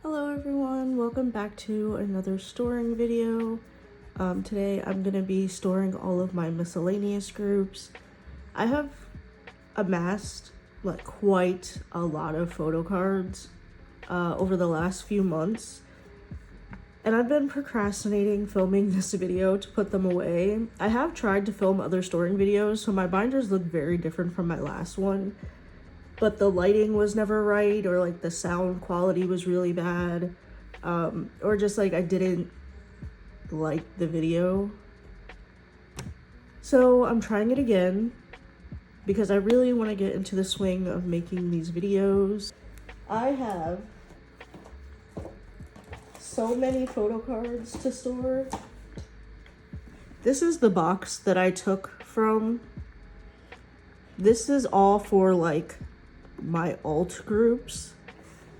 Hello everyone, welcome back to another storing video. Today I'm going to be storing all of my miscellaneous groups. I have amassed like quite a lot of photo cards over the last few months, and I've been procrastinating filming this video to put them away. I have tried to film other storing videos, so my binders look very different from my last one. But the lighting was never right, or like the sound quality was really bad, or just like I didn't like the video. So I'm trying it again because I really want to get into the swing of making these videos. I have so many photo cards to store. This is the box that I took from. This is all for like my alt groups,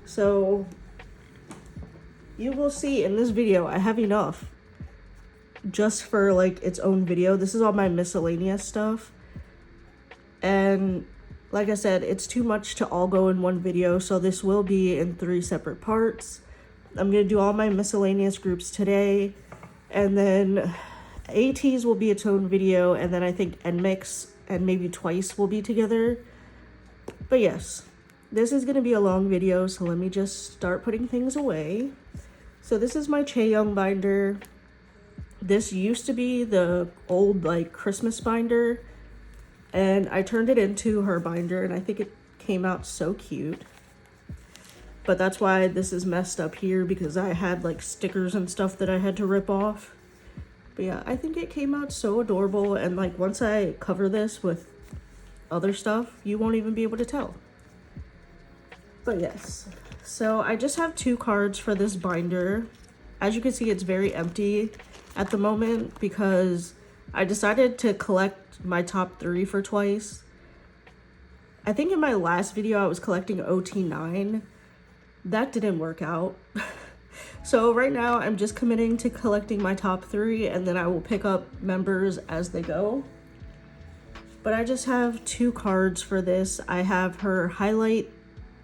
so you will see in this video I have enough just for like its own video. This is all my miscellaneous stuff, and like I said, it's too much to all go in one video, so this will be in 3 separate parts. I'm gonna do all my miscellaneous groups today, and then ATs will be its own video, and then I think misc and maybe twice will be together. But yes, this is going to be a long video, so let me just start putting things away. So this is my Chaeyoung binder. This used to be the old like Christmas binder, and I turned it into her binder, and I think it came out so cute. But that's why this is messed up here, because I had like stickers and stuff that I had to rip off. But yeah, I think it came out so adorable, and like once I cover this with other stuff, you won't even be able to tell. But yes, so I just have 2 cards for this binder. As you can see, it's very empty at the moment because I decided to collect my top 3 for twice. I think in my last video I was collecting OT9. That didn't work out. So right now I'm just committing to collecting my top 3, and then I will pick up members as they go. But I just have 2 cards for this. I have her highlight,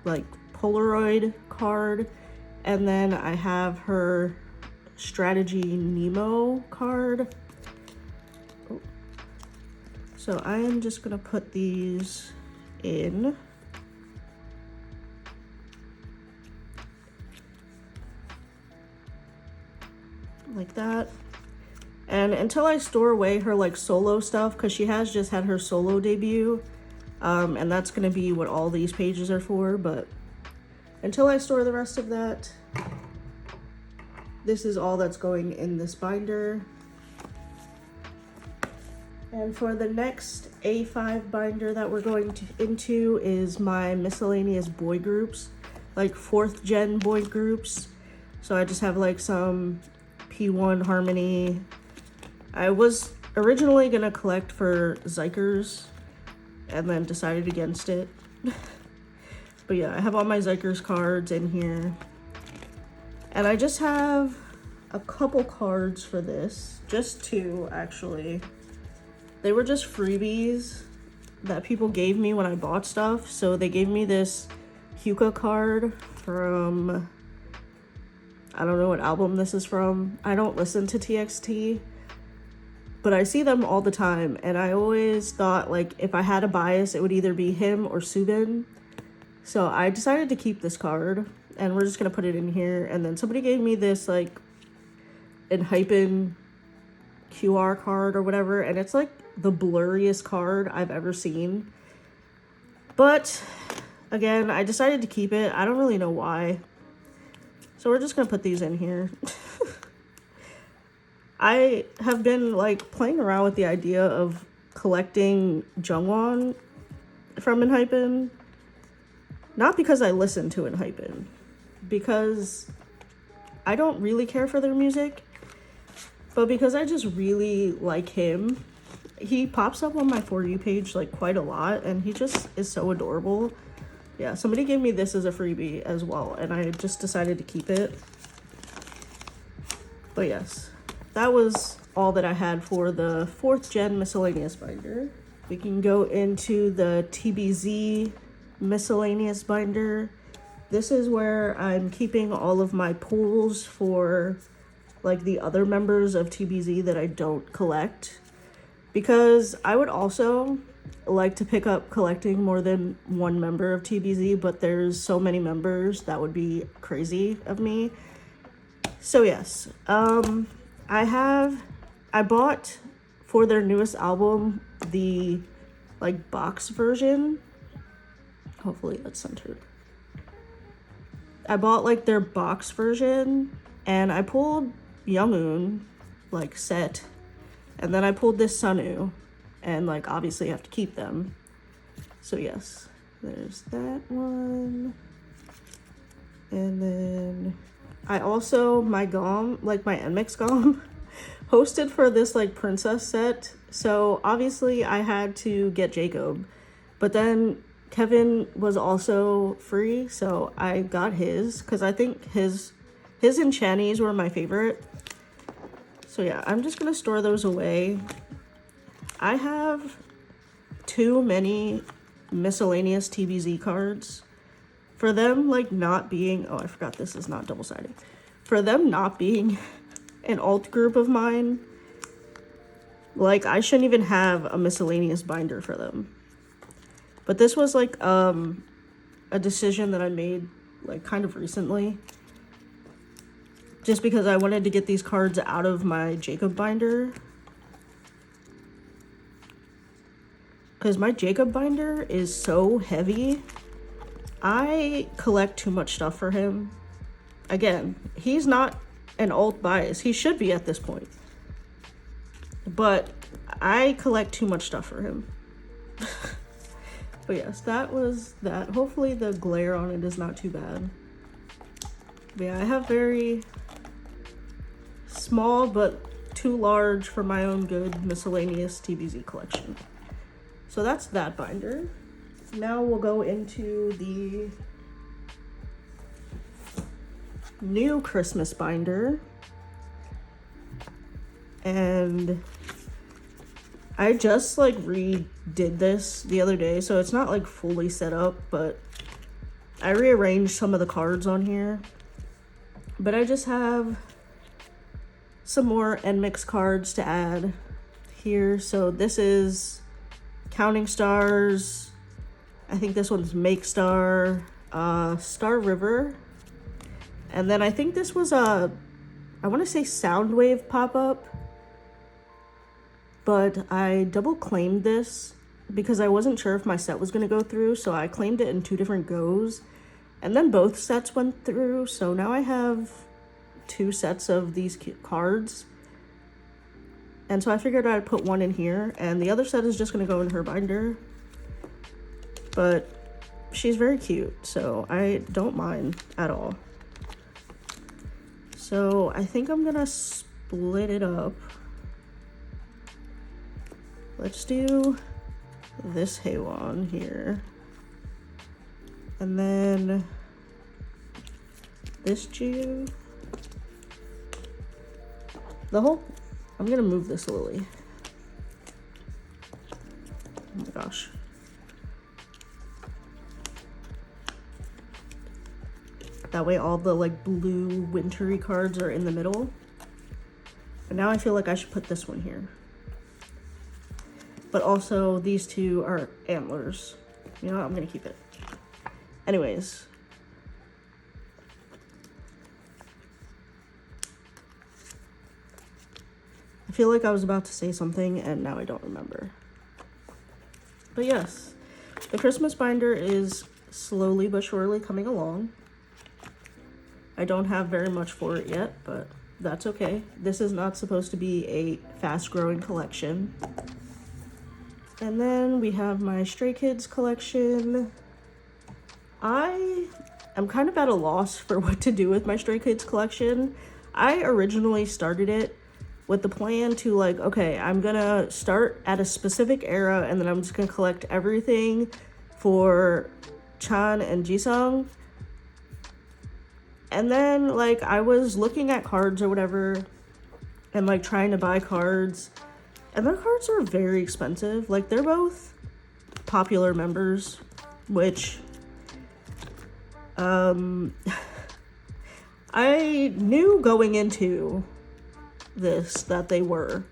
like Polaroid card, and then I have her strategy Nemo card. So I am just gonna put these in. Like that. And until I store away her like solo stuff, because she has just had her solo debut, and that's going to be what all these pages are for, but until I store the rest of that, this is all that's going in this binder. And for the next A5 binder that we're going into is my miscellaneous boy groups, like 4th gen boy groups. So I just have like some P1 Harmony. I was originally gonna collect for Zikers and then decided against it. But yeah, I have all my Zikers cards in here. And I just have a couple cards for this, just 2 actually. They were just freebies that people gave me when I bought stuff. So they gave me this Hyuka card from, I don't know what album this is from. I don't listen to TXT, but I see them all the time, and I always thought like if I had a bias, it would either be him or Subin. So I decided to keep this card, and we're just gonna put it in here. And then somebody gave me this like Hypen QR card or whatever, and it's like the blurriest card I've ever seen. But again, I decided to keep it. I don't really know why. So we're just gonna put these in here. I have been like playing around with the idea of collecting Jungwon from Hypen. Not because I listen to Hypen, because I don't really care for their music, but because I just really like him. He pops up on my For You page like quite a lot, and he just is so adorable. Yeah, somebody gave me this as a freebie as well, and I just decided to keep it. But yes, that was all that I had for the 4th gen miscellaneous binder. We can go into the TBZ miscellaneous binder. this is where I'm keeping all of my pulls for like the other members of TBZ that I don't collect, because I would also like to pick up collecting more than one member of TBZ, but there's so many members that would be crazy of me. So yes, I bought for their newest album the like box version. Hopefully that's centered. I bought like their box version, and I pulled Younghoon like set, and then I pulled this Sunu, and like obviously I have to keep them. So yes, there's that one. And then I also, my GOM, like my NMIX GOM, hosted for this like princess set. So obviously I had to get Jacob, but then Kevin was also free, so I got his, because I think his and Channy's were my favorite. So yeah, I'm just gonna store those away. I have too many miscellaneous TBZ cards for them like not being, oh I forgot this is not double-sided, for them not being an alt group of mine. Like I shouldn't even have a miscellaneous binder for them. But this was like a decision that I made like kind of recently, just because I wanted to get these cards out of my Jacob binder, because my Jacob binder is so heavy. I collect too much stuff for him. Again, he's not an alt bias. He should be at this point, but I collect too much stuff for him. But yes, that was that. Hopefully the glare on it is not too bad. But yeah, I have very small but too large for my own good miscellaneous TBZ collection. So that's that binder. Now we'll go into the new Christmas binder. And I just like redid this the other day, so it's not like fully set up, but I rearranged some of the cards on here. But I just have some more NMIX cards to add here. So this is Counting Stars. I think this one's Make Star, Star River. And then I think this was I want to say Soundwave pop-up. But I double claimed this because I wasn't sure if my set was going to go through, so I claimed it in 2 different goes, and then both sets went through. So now I have 2 sets of these cards, and so I figured I'd put one in here, and the other set is just going to go in her binder. But she's very cute, so I don't mind at all. So I think I'm gonna split it up. Let's do this Haewon here. And then this Jiu. I'm gonna move this Lily. Oh my gosh. That way all the like blue wintry cards are in the middle. And now I feel like I should put this one here. But also these 2 are antlers. You know what? I'm gonna keep it. Anyways. I feel like I was about to say something and now I don't remember. But yes, the Christmas binder is slowly but surely coming along. I don't have very much for it yet, but that's okay. This is not supposed to be a fast-growing collection. And then we have my Stray Kids collection. I am kind of at a loss for what to do with my Stray Kids collection. I originally started it with the plan to like, okay, I'm gonna start at a specific era and then I'm just gonna collect everything for Chan and Jisung. And then like I was looking at cards or whatever and like trying to buy cards. And their cards are very expensive. Like, they're both popular members, which I knew going into this that they were,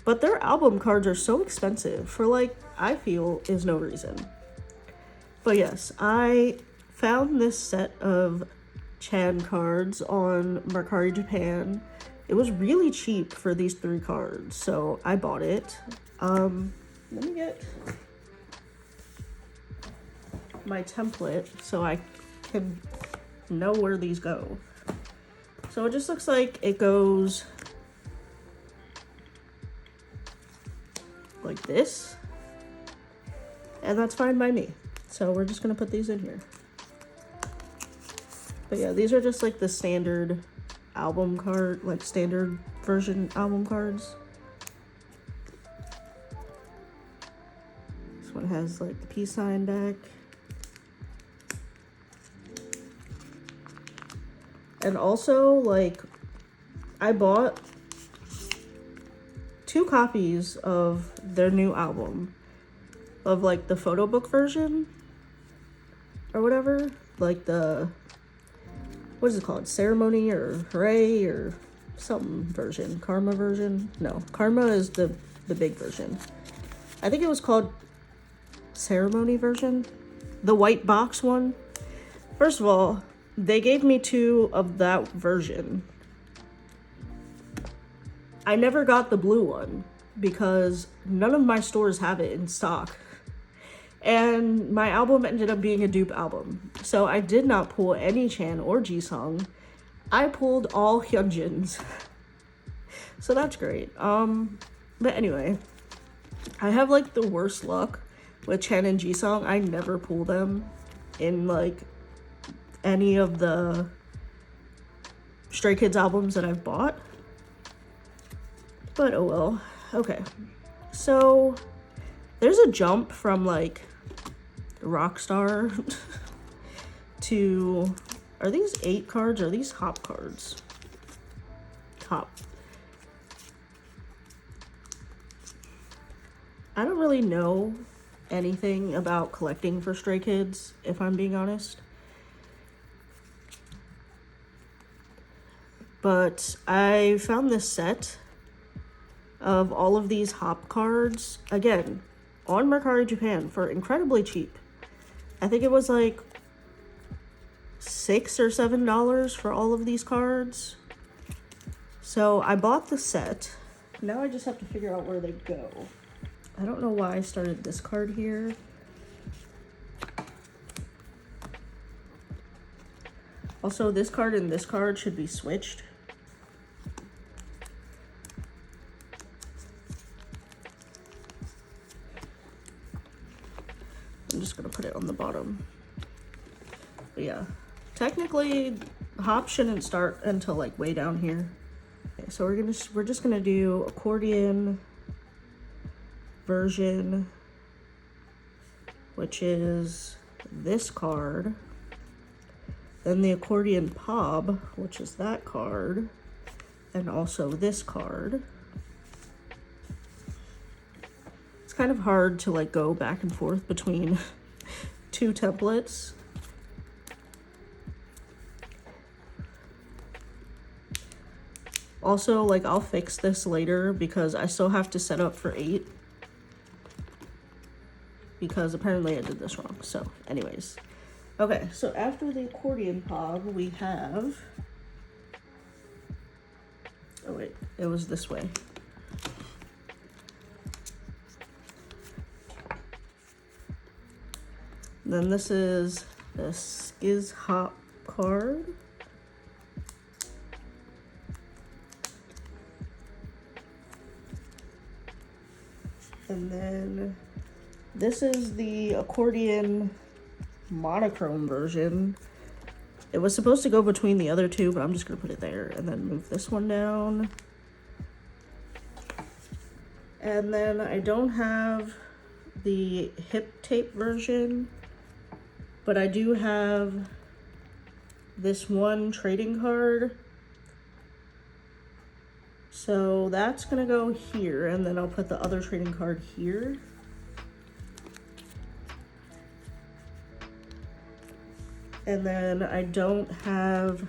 but their album cards are so expensive for, like, I feel is no reason. But yes, I found this set of Chan cards on Mercari Japan. It was really cheap for these 3 cards, so I bought it. Let me get my template so I can know where these go. So it just looks like it goes like this, and that's fine by me. So we're just gonna put these in here. But yeah, these are just like the standard album card, like standard version album cards. This one has like the peace sign back. And also, like, I bought 2 copies of their new album, of like the photo book version or whatever, like the, what is it called, ceremony or hooray or something version, karma version. No, karma is the big version. I think it was called ceremony version, the white box one. First of all, they gave me 2 of that version. I never got the blue one because none of my stores have it in stock. And my album ended up being a dupe album. So I did not pull any Chan or Jisung. I pulled all Hyunjins. So that's great. But anyway, I have like the worst luck with Chan and Jisung. I never pull them in like any of the Stray Kids albums that I've bought. But oh well. Okay. So there's a jump from like Rockstar to, are these 8 cards or are these hop cards? Hop. I don't really know anything about collecting for Stray Kids, if I'm being honest. But I found this set of all of these hop cards, again, on Mercari Japan for incredibly cheap. I think it was like $6 or $7 for all of these cards. So I bought the set. Now I just have to figure out where they go. I don't know why I started this card here. Also, this card and this card should be switched. I'm just gonna put it on the bottom. But yeah, technically hop shouldn't start until like way down here. Okay, so we're just gonna do accordion version, which is this card, then the accordion pop, which is that card, and also this card. Kind of hard to like go back and forth between 2 templates. Also, like, I'll fix this later because I still have to set up for 8 because apparently I did this wrong. So anyways, okay, so after the accordion pop we have, oh wait, it was this way. Then this is the Skiz Hop card. And then this is the accordion monochrome version. It was supposed to go between the other 2, but I'm just gonna put it there and then move this one down. And then I don't have the hip tape version, but I do have this one trading card. So that's gonna go here, and then I'll put the other trading card here. And then I don't have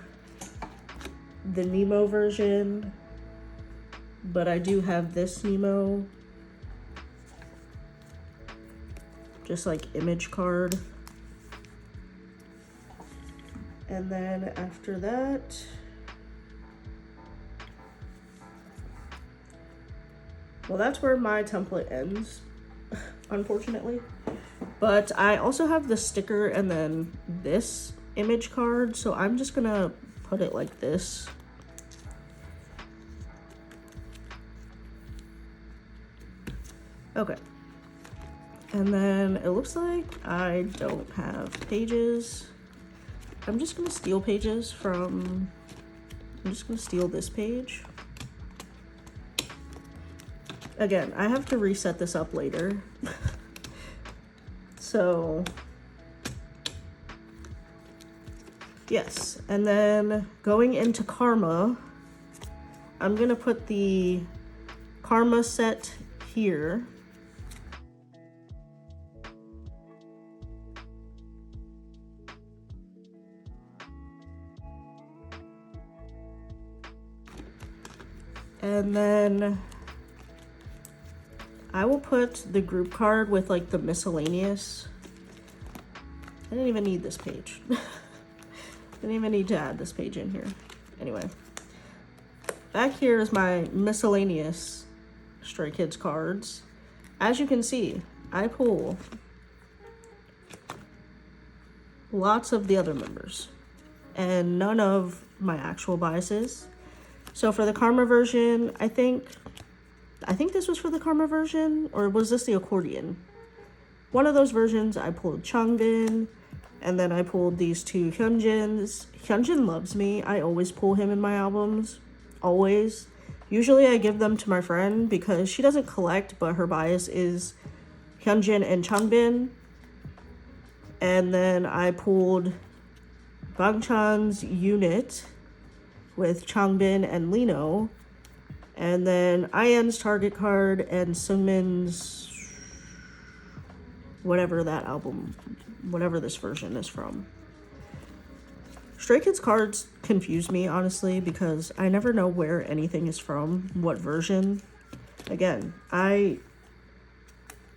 the Nemo version, but I do have this Nemo, just like image card. And then after that, well, that's where my template ends, unfortunately. But I also have the sticker and then this image card, so I'm just gonna put it like this. Okay. And then it looks like I don't have pages. I'm just gonna steal pages from, I'm just gonna steal this page. Again, I have to reset this up later. So, yes. And then going into Karma, I'm gonna put the Karma set here. And then I will put the group card with like the miscellaneous. I didn't even need this page. Didn't even need to add this page in here. Anyway, back here is my miscellaneous Stray Kids cards. As you can see, I pull lots of the other members and none of my actual biases. So for the Karma version, I think this was for the Karma version, or was this the accordion? One of those versions, I pulled Changbin, and then I pulled these two Hyunjins. Hyunjin loves me. I always pull him in my albums, always. Usually I give them to my friend because she doesn't collect, but her bias is Hyunjin and Changbin. And then I pulled Bangchan's unit with Changbin and Lino. And then IN's target card and Seungmin's whatever that album, whatever this version is from. Stray Kids cards confuse me, honestly, because I never know where anything is from, what version. Again, I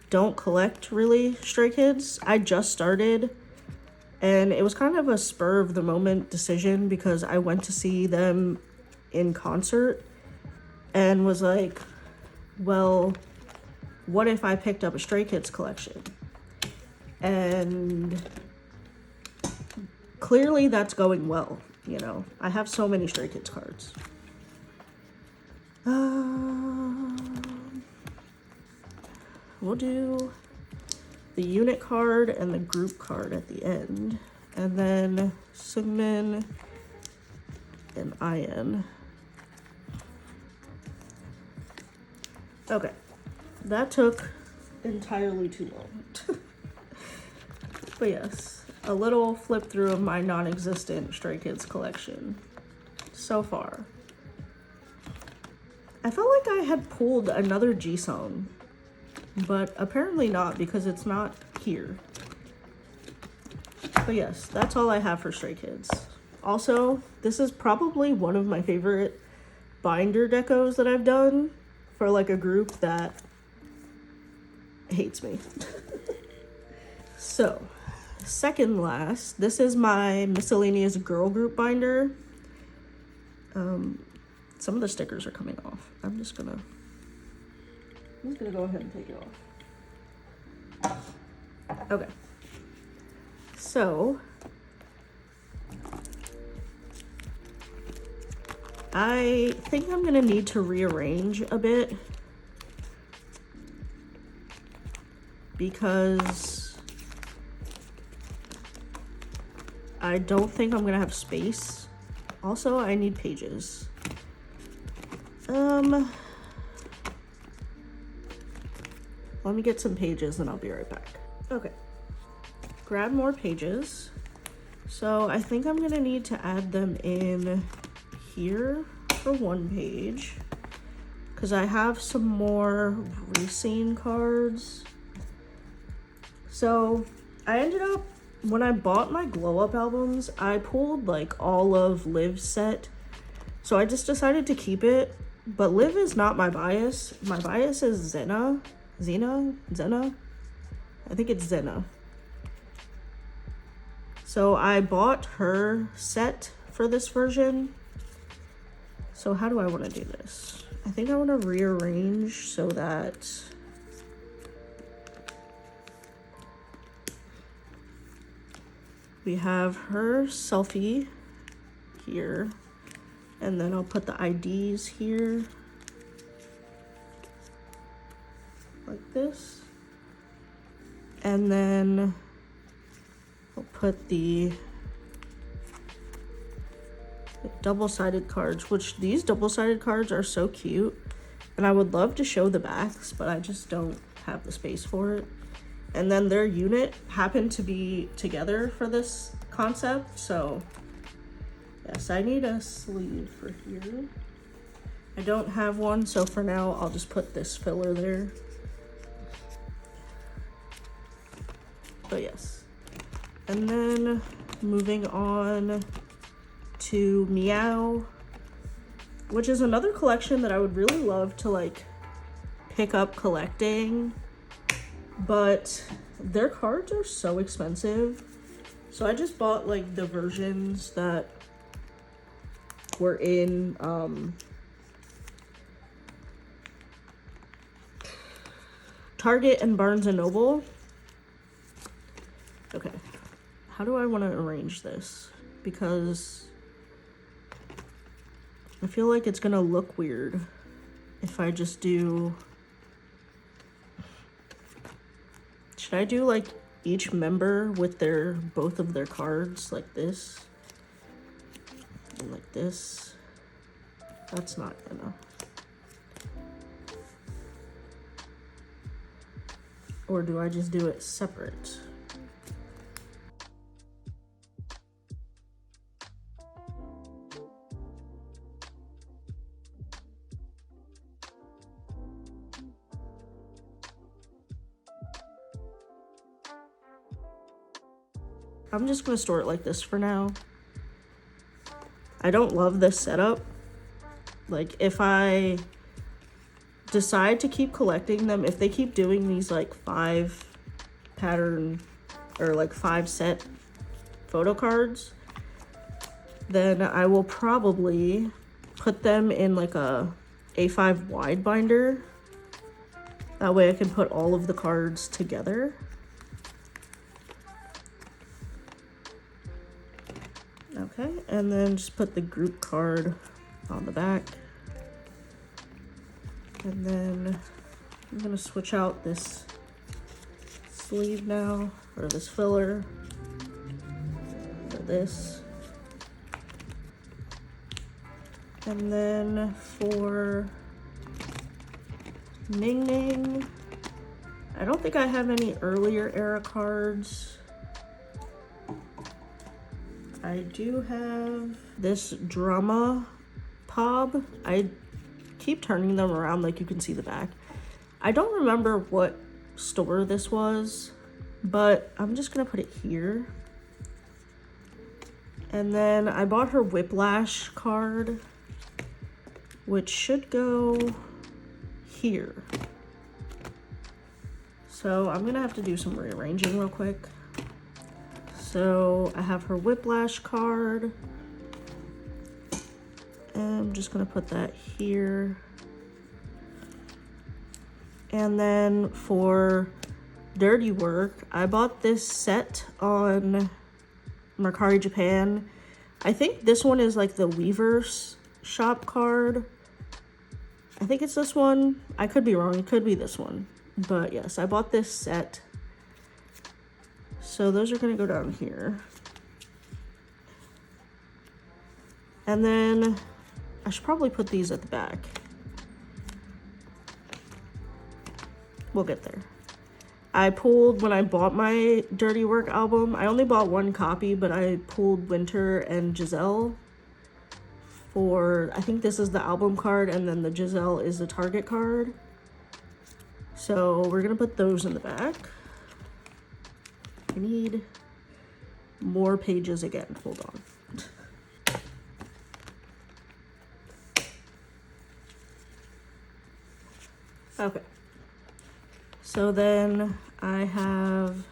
don't collect really Stray Kids. I just started, and it was kind of a spur of the moment decision because I went to see them in concert and was like, well, what if I picked up a Stray Kids collection? And clearly that's going well, you know. I have so many Stray Kids cards. We'll do the unit card and the group card at the end. And then Seungmin and IN. Okay, that took entirely too long. But yes, a little flip through of my non-existent Stray Kids collection so far. I felt like I had pulled another Jisung, but apparently not because it's not here. But yes, that's all I have for Stray Kids. Also, this is probably one of my favorite binder decos that I've done for like a group that hates me. So, second last, this is my miscellaneous girl group binder. Some of the stickers are coming off. I'm just gonna go ahead and take it off. Okay. So, I think I'm gonna need to rearrange a bit because I don't think I'm gonna have space. Also, I need pages. Let me get some pages and I'll be right back. Okay, grab more pages. So I think I'm gonna need to add them in here for one page because I have some more Racine cards. So I ended up when I bought my glow up albums, I pulled like all of Liv's set. So I just decided to keep it. But Liv is not my bias. My bias is Zena. Zena? I think it's Zena. So I bought her set for this version. So how do I want to do this? I think I want to rearrange so that we have her selfie here, and then I'll put the IDs here like this, and then I'll put the double-sided cards, which these double-sided cards are so cute, and I would love to show the backs, but I just don't have the space for it. And then their unit happened to be together for this concept, so yes, I need a sleeve for here. I don't have one, so for now I'll just put this filler there. But yes. And then moving on to Meow, which is another collection that I would really love to like pick up collecting, but their cards are so expensive. So I just bought like the versions that were in Target and Barnes and Noble. Okay, how do I want to arrange this? Because I feel like it's gonna look weird if I just do, should I do like each member with their both of their cards like this and like this? That's not gonna. Or do I just do it separate? I'm just gonna store it like this for now. I don't love this setup. Like if I decide to keep collecting them, if they keep doing these like 5 pattern or like 5 set photo cards, then I will probably put them in like a A5 wide binder. That way I can put all of the cards together. Okay, and then just put the group card on the back. And then I'm gonna switch out this sleeve now, or this filler for this. And then for Ning Ning, I don't think I have any earlier era cards. I do have this drama pop. I keep turning them around like you can see the back. I don't remember what store this was, but I'm just gonna put it here. And then I bought her Whiplash card, which should go here. So I'm gonna have to do some rearranging real quick. So I have her Whiplash card, and I'm just gonna put that here. And then for Dirty Work, I bought this set on Mercari Japan. I think this one is like the Weaver's shop card. I think it's this one. I could be wrong, it could be this one. But yes, I bought this set. So those are gonna go down here. And then I should probably put these at the back. We'll get there. I pulled, when I bought my Dirty Work album, I only bought one copy, but I pulled Winter and Giselle for, I think this is the album card, and then the Giselle is the Target card. So we're gonna put those in the back. I need more pages again. Hold on. Okay. So then I have,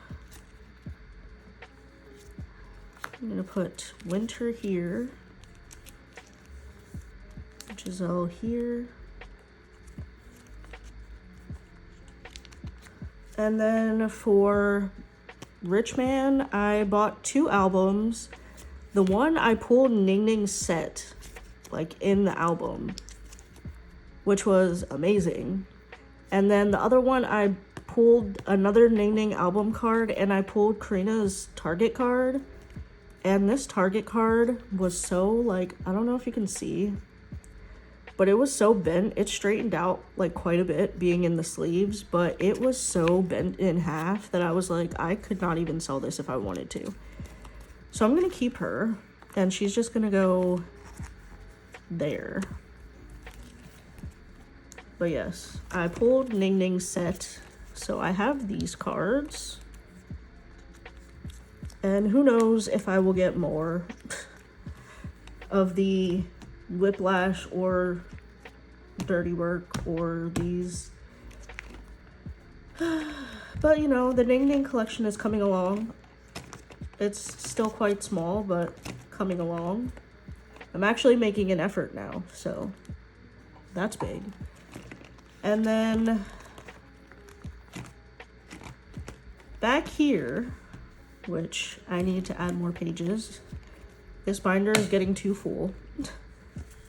I'm gonna put winter here, Giselle here. And then for Rich Man, I bought 2 albums. The one I pulled Ning Ning's set, like in the album, which was amazing. And then the other one, I pulled another Ning Ning album card, and I pulled Karina's Target card. And this Target card was so, like, I don't know if you can see, but it was so bent. It straightened out like quite a bit being in the sleeves, but it was so bent in half that I was like, I could not even sell this if I wanted to. So I'm gonna keep her, and she's just gonna go there. But yes, I pulled Ning Ning's set, so I have these cards. And who knows if I will get more of the Whiplash or Dirty Work or these. But you know, the Ning Ning collection is coming along. It's still quite small, but coming along. I'm actually making an effort now, so that's big. And then back here, which I need to add more pages. This binder is getting too full.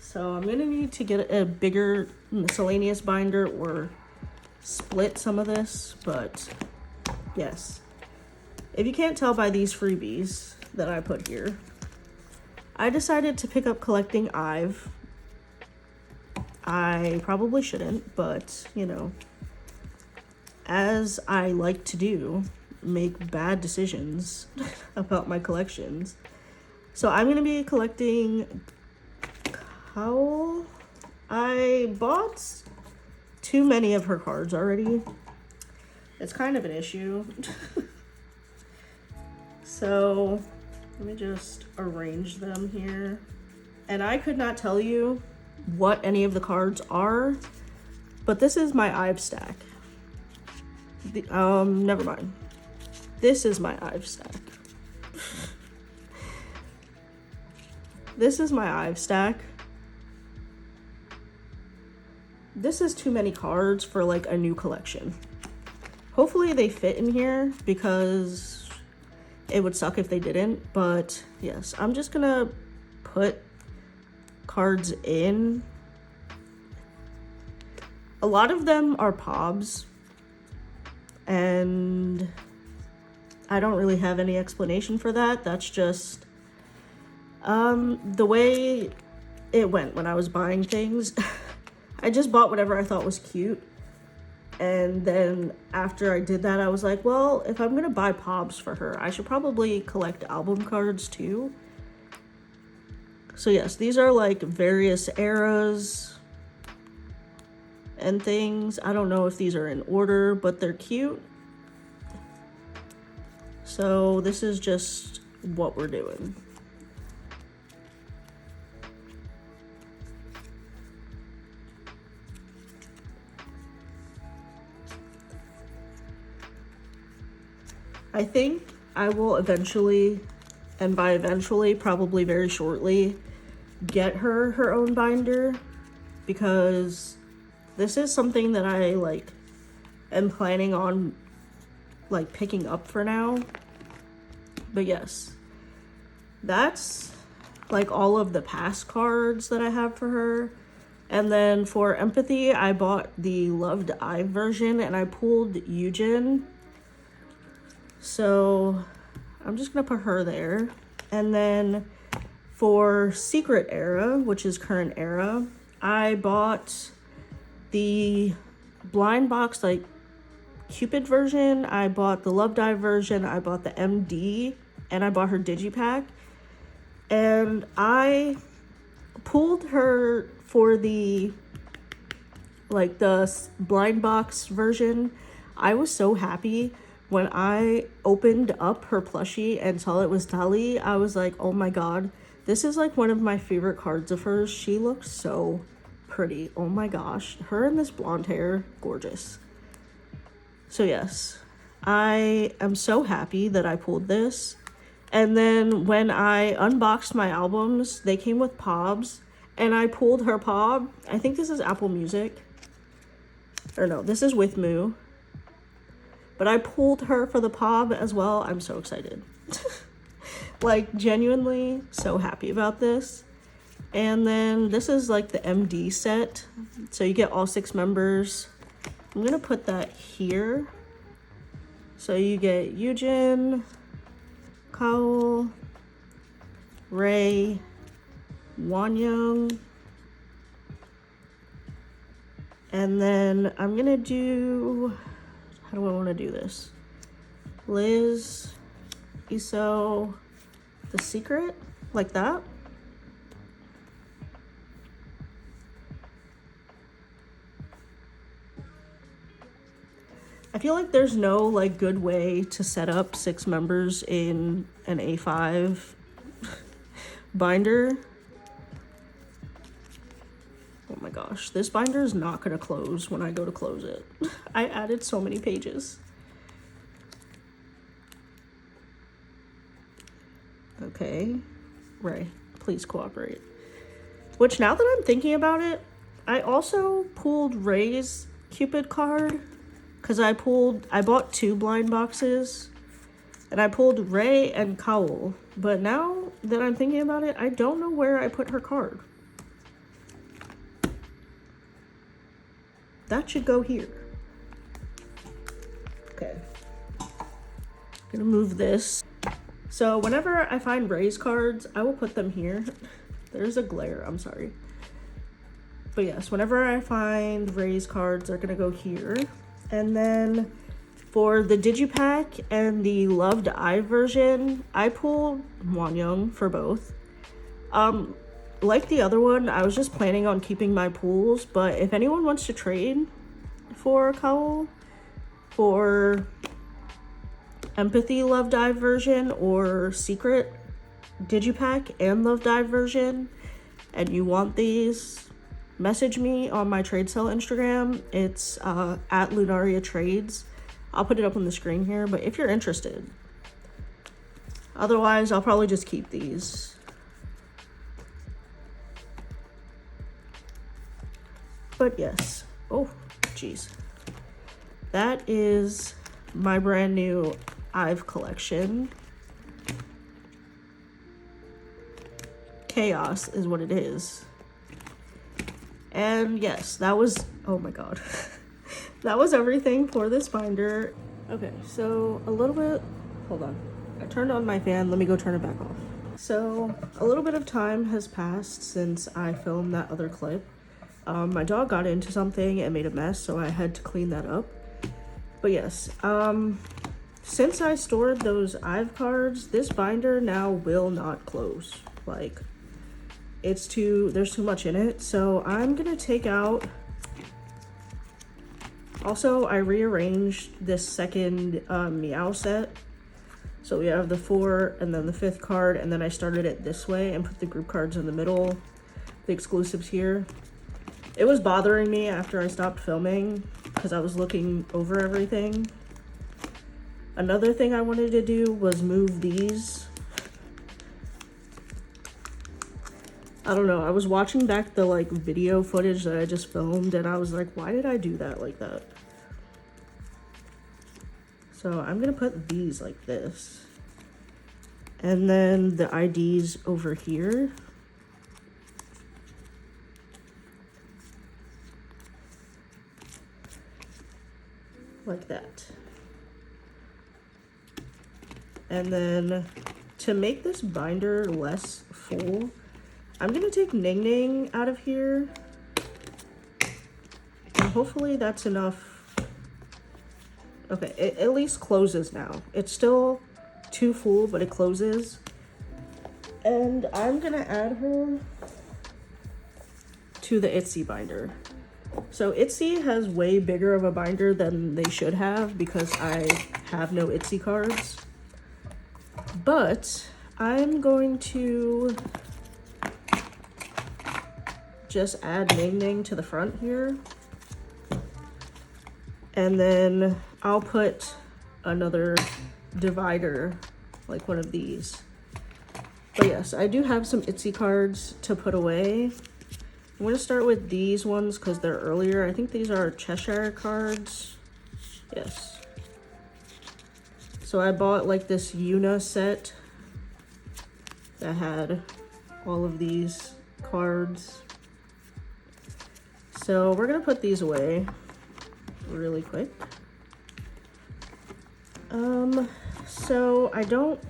So I'm gonna need to get a bigger miscellaneous binder or split some of this, but yes. If you can't tell by these freebies that I put here, I decided to pick up collecting Ive. I probably shouldn't, but you know, as I like to do, make bad decisions about my collections. So I'm gonna be collecting Howl. I bought too many of her cards already. It's kind of an issue. So let me just arrange them here. And I could not tell you what any of the cards are, but this is my Ive stack. Never mind. This is my Ive stack. This is my Ive stack. This is too many cards for like a new collection. Hopefully they fit in here because it would suck if they didn't, but yes, I'm just gonna put cards in. A lot of them are POBs, and I don't really have any explanation for that. That's just the way it went when I was buying things. I just bought whatever I thought was cute. And then after I did that, I was like, well, if I'm gonna buy POBs for her, I should probably collect album cards too. So yes, these are like various eras and things. I don't know if these are in order, but they're cute. So this is just what we're doing. I think I will eventually, and by eventually, probably very shortly, get her own binder, because this is something that I like am planning on like picking up for now. But yes, that's like all of the past cards that I have for her. And then for Empathy, I bought the Loved Eye version and I pulled Eugen. So I'm just gonna put her there. And then for Secret Era, which is current era, I bought the blind box like Cupid version, I bought the Loved Eye version, I bought the MD, and I bought her digipack. And I pulled her for the like the blind box version. I was so happy when I opened up her plushie and saw it was Dali, I was like, oh my god, this is like one of my favorite cards of hers. She looks so pretty. Oh my gosh, her and this blonde hair, gorgeous. So yes, I am so happy that I pulled this. And then when I unboxed my albums, they came with POBs, and I pulled her POB. I think this is Apple Music. Or no, this is with Moo. But I pulled her for the POB as well. I'm so excited. Like, genuinely so happy about this. And then this is like the MD set. So you get all 6 members. I'm gonna put that here. So you get Yujin, Kaol, Ray, Wonyoung, and then I'm gonna do, how do I want to do this? Liz, Iso, The Secret, like that. I feel like there's no like good way to set up 6 members in an A5 binder. Oh my gosh, this binder is not gonna close when I go to close it. I added so many pages. Okay, Ray, please cooperate. Which, now that I'm thinking about it, I also pulled Ray's Cupid card. Because I bought 2 blind boxes, and I pulled Ray and Kaol. But now that I'm thinking about it, I don't know where I put her card. That should go here. Okay. I'm gonna move this. So whenever I find Ray's cards, I will put them here. There's a glare, I'm sorry. But yes, whenever I find Ray's cards, they're gonna go here. And then for the Digipack and the Loved Eye version, I pulled Wonyoung for both. Like the other one, I was just planning on keeping my pools, but if anyone wants to trade for Kaol, for Empathy Loved Eye version or Secret Digipack and Loved Eye version, and you want these, message me on my trade sale Instagram. It's at Lunaria Trades. I'll put it up on the screen here, but if you're interested. Otherwise, I'll probably just keep these. But yes. Oh, jeez. That is my brand new IVE collection. Chaos is what it is. And yes, that was, oh my god. That was everything for this binder. Okay, so a little bit, hold on. I turned on my fan, let me go turn it back off. So a little bit of time has passed since I filmed that other clip. My dog got into something and made a mess, so I had to clean that up. But yes, since I stored those IVE cards, this binder now will not close. Like, there's too much in it, so I'm gonna take out. Also, I rearranged this second Meow set, so we have the 4 and then the 5th card, and then I started it this way and put the group cards in the middle, the exclusives here. It was bothering me after I stopped filming because I was looking over everything. Another thing I wanted to do was move these. I don't know, I was watching back the like video footage that I just filmed and I was like, why did I do that like that? So I'm gonna put these like this. And then the IDs over here. Like that. And then to make this binder less full, I'm gonna take Ning Ning out of here, and hopefully that's enough. Okay, it at least closes now. It's still too full, but it closes. And I'm gonna add her to the Itzy binder. So Itzy has way bigger of a binder than they should have because I have no Itzy cards. But I'm going to just add Ning Ning to the front here. And then I'll put another divider, like one of these. But yes, I do have some Itzy cards to put away. I'm going to start with these ones because they're earlier. I think these are Cheshire cards. Yes. So I bought like this Una set that had all of these cards. So we're going to put these away really quick. So I don't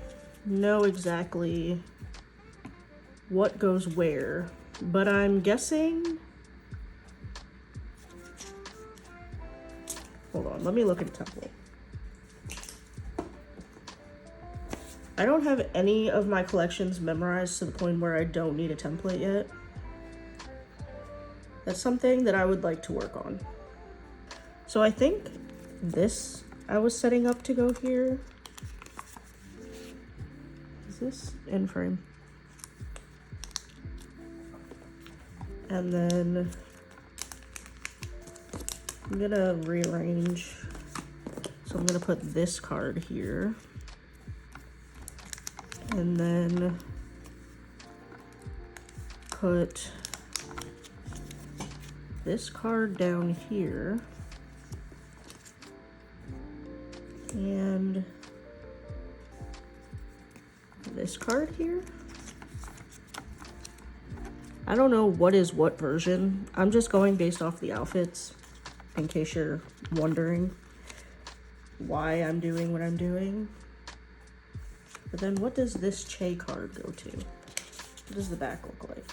know exactly what goes where, but I'm guessing, hold on, let me look at the template. I don't have any of my collections memorized to the point where I don't need a template yet. That's something that I would like to work on. So I think this I was setting up to go here. Is this in frame? And then I'm gonna rearrange. So I'm gonna put this card here. And then put this card down here. And this card here. I don't know what is what version. I'm just going based off the outfits, in case you're wondering why I'm doing what I'm doing. But then what does this Che card go to? What does the back look like?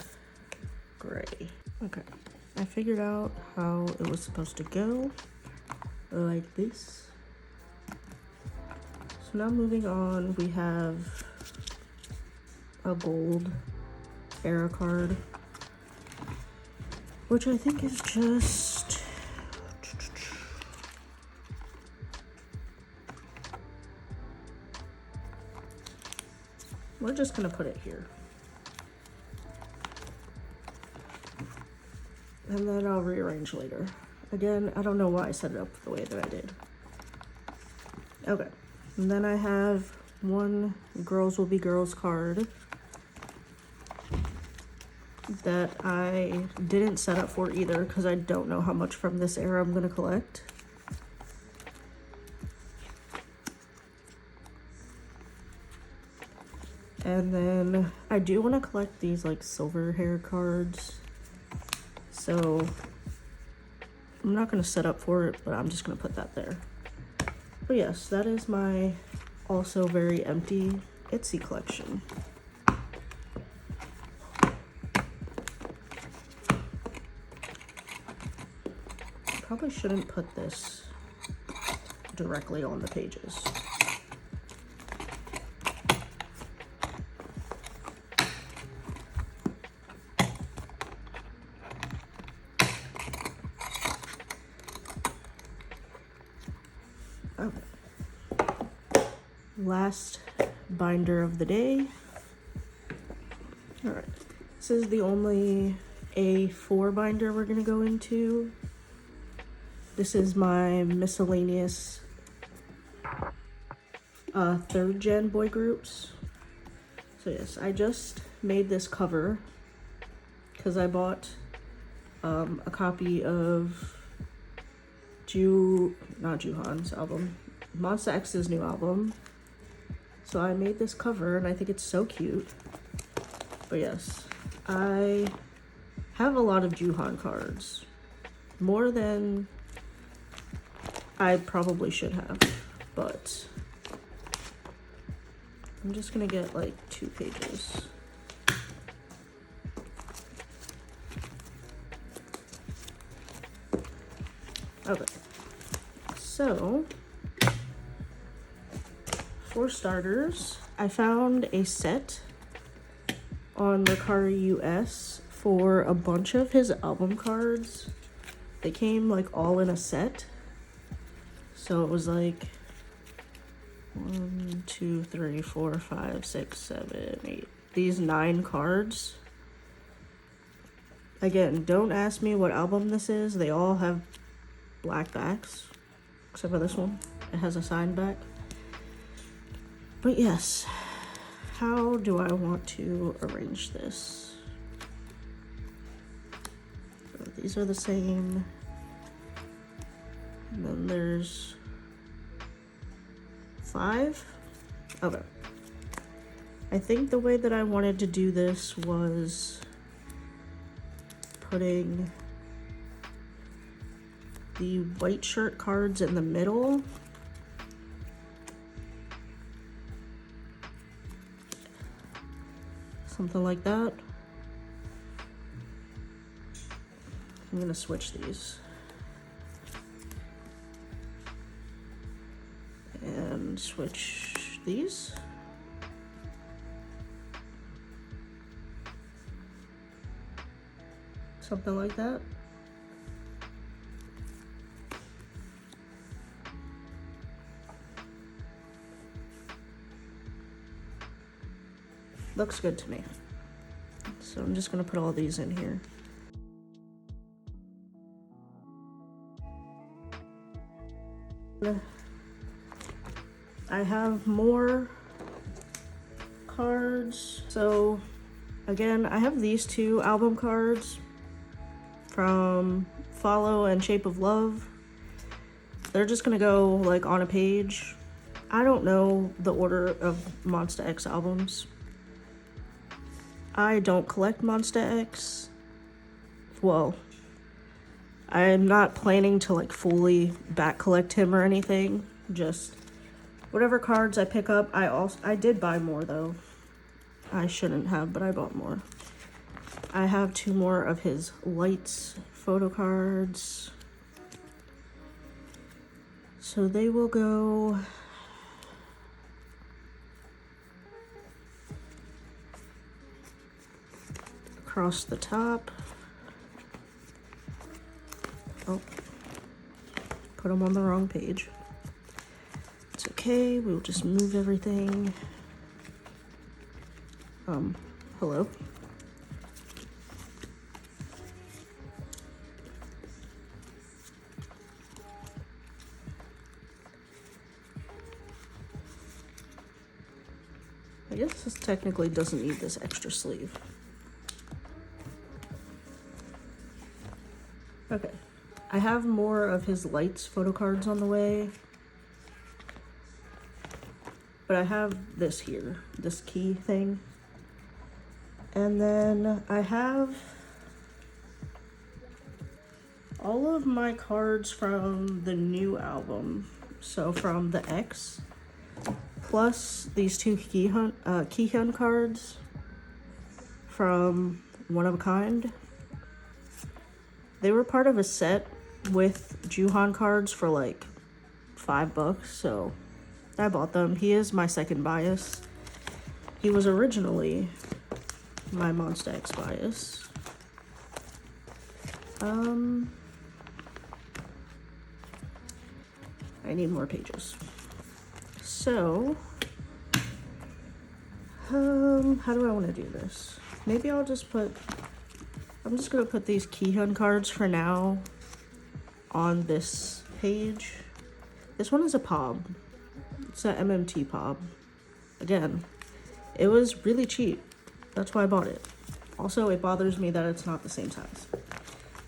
Gray. Okay, I figured out how it was supposed to go, like this. So now moving on, we have a gold era card, which I think is just, we're just gonna put it here. And then I'll rearrange later. Again, I don't know why I set it up the way that I did. Okay, and then I have one Girls Will Be Girls card that I didn't set up for either because I don't know how much from this era I'm gonna collect. And then I do want to collect these like silver hair cards. So I'm not going to set up for it, but I'm just going to put that there. But yes, that is my also very empty Itzy collection. Probably shouldn't put this directly on the pages. Okay. Last binder of the day. All right, this is the only A4 binder we're gonna go into. This is my miscellaneous 3rd gen boy groups. So yes, I just made this cover because I bought a copy of not Juhan's album, Monsta X's new album. So I made this cover and I think it's so cute. But yes, I have a lot of Juhan cards, more than I probably should have, but I'm just gonna get like 2 pages. Okay, so for starters, I found a set on Mercari US for a bunch of his album cards. They came like all in a set. So it was like 1, 2, 3, 4, 5, 6, 7, 8. These 9 cards. Again, don't ask me what album this is. They all have black backs, except for this one. It has a signed back. But yes, how do I want to arrange this? So these are the same. And then there's 5. Okay. I think the way that I wanted to do this was putting the white shirt cards in the middle. Something like that. I'm gonna switch these. And switch these. Something like that. Looks good to me. So I'm just gonna put all these in here. I have more cards. So again, I have these 2 album cards from Follow and Shape of Love. They're just gonna go like on a page. I don't know the order of Monsta X albums. I don't collect Monsta X. Well, I'm not planning to like fully back collect him or anything. Just whatever cards I pick up. I did buy more though. I shouldn't have, but I bought more. I have 2 more of his lights photo cards. So they will go across the top. Oh, put them on the wrong page. It's okay, we'll just move everything. Hello? I guess this technically doesn't need this extra sleeve. Okay, I have more of his lights photo cards on the way. But I have this here, this key thing. And then I have all of my cards from the new album. So from the X, plus these 2 Keyhun cards from One of a Kind. They were part of a set with Juhan cards for like $5, so I bought them. He is my second bias. He was originally my Monsta X bias. I need more pages. So, how do I want to do this? Maybe I'll just put, I'm just gonna put these Keyhun cards for now on this page. This one is a POB. It's a MMT POB. Again, it was really cheap. That's why I bought it. Also, it bothers me that it's not the same size.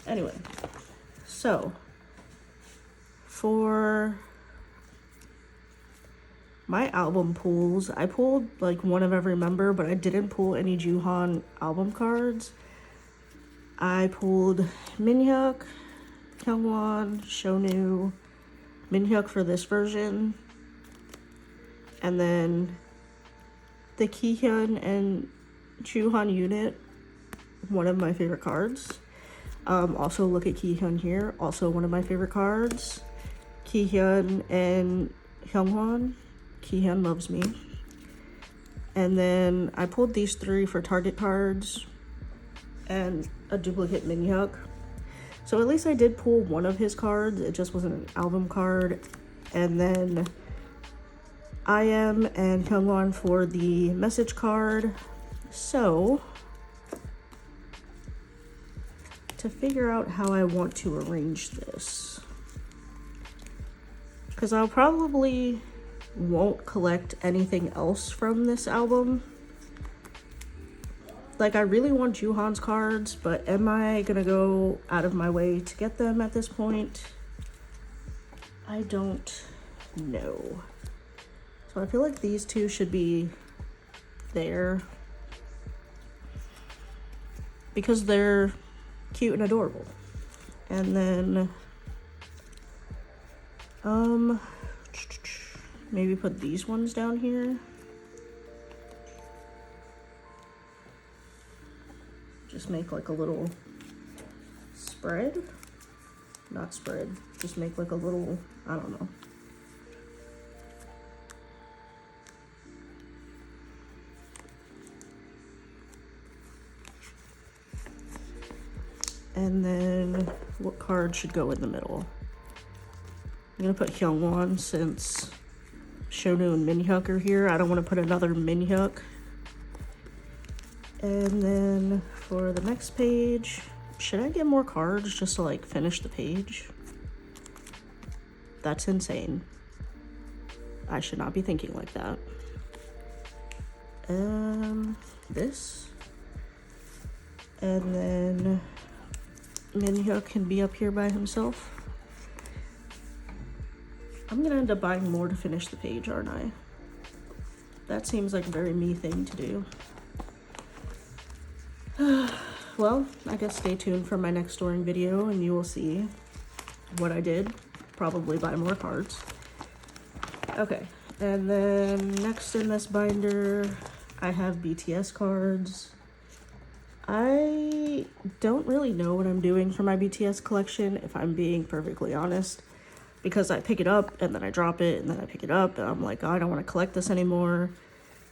Anyway, so for my album pulls, I pulled like one of every member, but I didn't pull any Juhan album cards. I pulled Minhyuk, Kyungwon, Shonu, Minhyuk for this version, and then the Kihyun and Juhan unit, one of my favorite cards. Also look at Kihyun here, also one of my favorite cards. Kihyun and Hyunghwan. Kihyun loves me. And then I pulled these 3 for Target cards and a duplicate Minhyuk. So at least I did pull one of his cards. It just wasn't an album card. And then I am and Kyungwon for the message card. So to figure out how I want to arrange this, because I'll probably won't collect anything else from this album. Like, I really want Juhan's cards, but am I gonna go out of my way to get them at this point? I don't know. So I feel like these two should be there because they're cute and adorable. And then maybe put these ones down here. Just make like a little spread. Not spread, just make like a little, I don't know. And then what card should go in the middle? I'm gonna put Hyungwon since Shonu and Minhyuk are here. I don't want to put another Minhyuk. And then for the next page, should I get more cards just to like finish the page? That's insane. I should not be thinking like that. This. And then Minhyuk can be up here by himself. I'm gonna end up buying more to finish the page, aren't I? That seems like a very me thing to do. Well, I guess stay tuned for my next storing video and you will see what I did. Probably buy more cards. Okay, and then next in this binder, I have BTS cards. I don't really know what I'm doing for my BTS collection, if I'm being perfectly honest, because I pick it up and then I drop it and then I pick it up and I'm like, oh, I don't want to collect this anymore.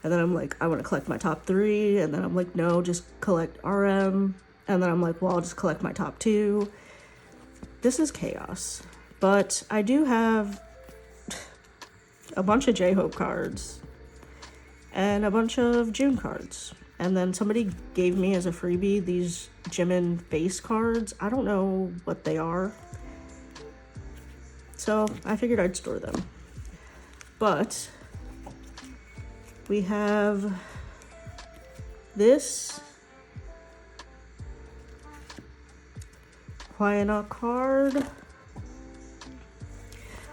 And then I'm like, I want to collect my top 3. And then I'm like, no, just collect RM. And then I'm like, well, I'll just collect my top 2. This is chaos. But I do have a bunch of J-Hope cards and a bunch of June cards. And then somebody gave me as a freebie these Jimin face cards. I don't know what they are. So I figured I'd store them. But we have this Hwayana card.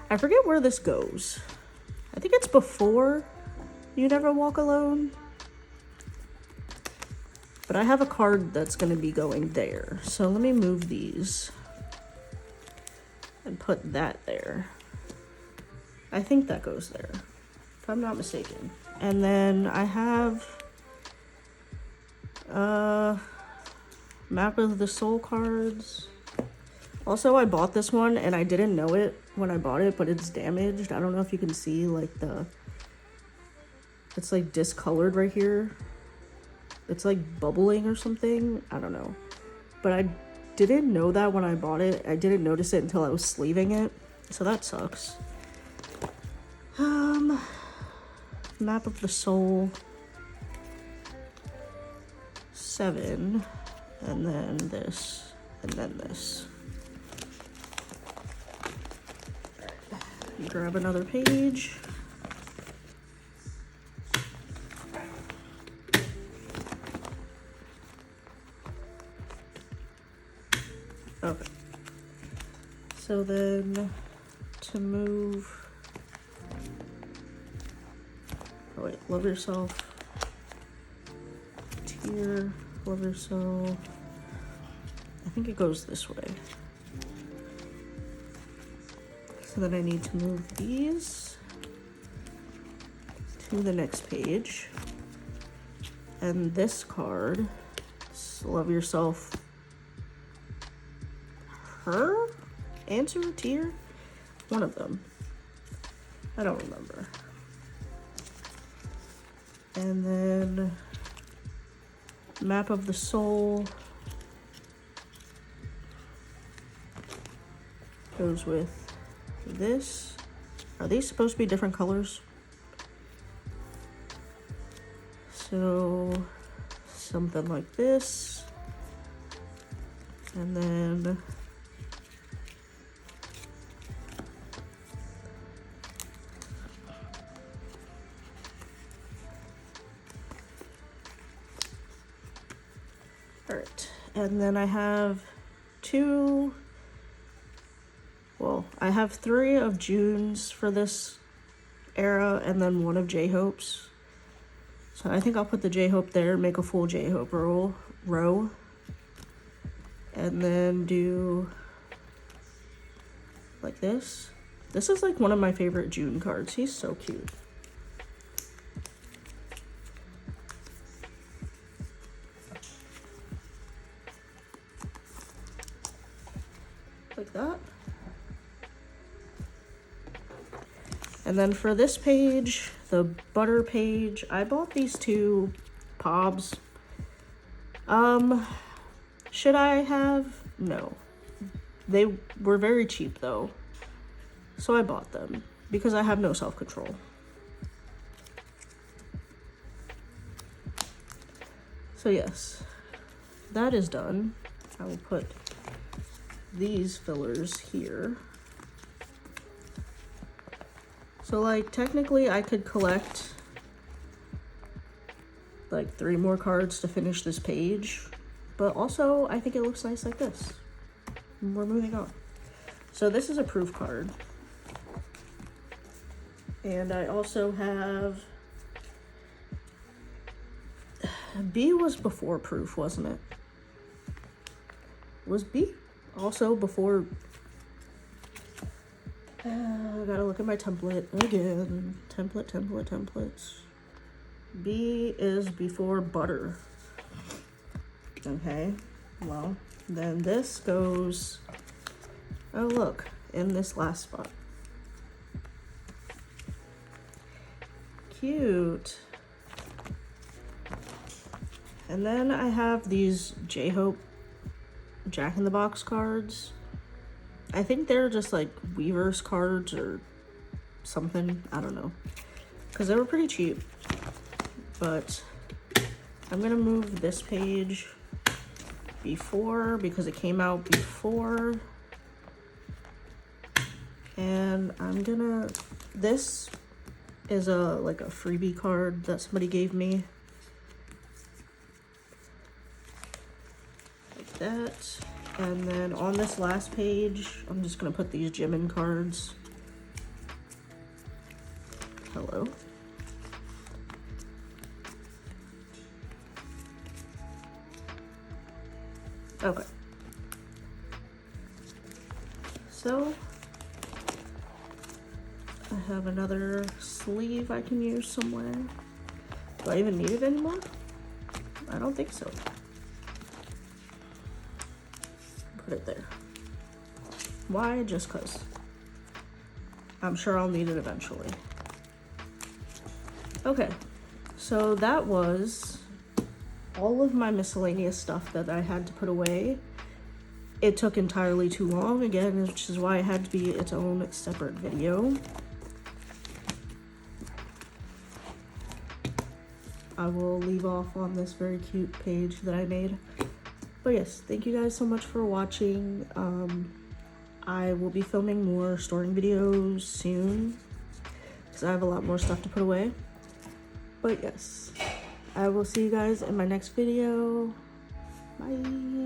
I forget where this goes. I think it's before You Never Walk Alone. But I have a card that's going to be going there. So let me move these and put that there. I think that goes there, if I'm not mistaken. And then I have Map of the Soul cards. Also, I bought this one and I didn't know it when I bought it, but it's damaged. I don't know if you can see like it's like discolored right here. It's like bubbling or something. I don't know. But I didn't know that when I bought it. I didn't notice it until I was sleeving it. So that sucks. Map of the Soul 7, and then this, and then this. Grab another page. Okay. So then to move. Oh wait, Love Yourself. Tear, Love Yourself. I think it goes this way. So then I need to move these to the next page. And this card, Love Yourself, Her? Answer? Tear? One of them. I don't remember. And then Map of the Soul. Goes with this. Are these supposed to be different colors? So something like this. And then all right, and then I have I have 3 of June's for this era and then 1 of J-Hope's. So I think I'll put the J-Hope there, make a full J-Hope row, and then do like this. This is like one of my favorite June cards. He's so cute. Like that. And then for this page, the butter page, I bought these 2 pobs. Should I have? No. They were very cheap though. So I bought them because I have no self-control. So yes, that is done. I will put these fillers here. So like technically I could collect like 3 more cards to finish this page, but also I think it looks nice like this. We're moving on. So this is a proof card. And I also have, B was before proof, wasn't it? Was B also before? I gotta look at my template again. Templates. B is before butter. Okay, well, then this goes, oh look, in this last spot. Cute. And then I have these J-Hope Jack in the Box cards. I think they're just like Weavers cards or something. I don't know. Because they were pretty cheap. But I'm going to move this page before because it came out before. And I'm going to... This is like a freebie card that somebody gave me. Like that. And then on this last page, I'm just gonna put these Jimin cards. Hello. Okay. So, I have another sleeve I can use somewhere. Do I even need it anymore? I don't think so. Put it there. Why? Just cause. I'm sure I'll need it eventually. Okay, so that was all of my miscellaneous stuff that I had to put away. It took entirely too long, again, which is why it had to be its own separate video. I will leave off on this very cute page that I made. But yes, thank you guys so much for watching. I will be filming more storing videos soon because I have a lot more stuff to put away. But yes, I will see you guys in my next video. Bye.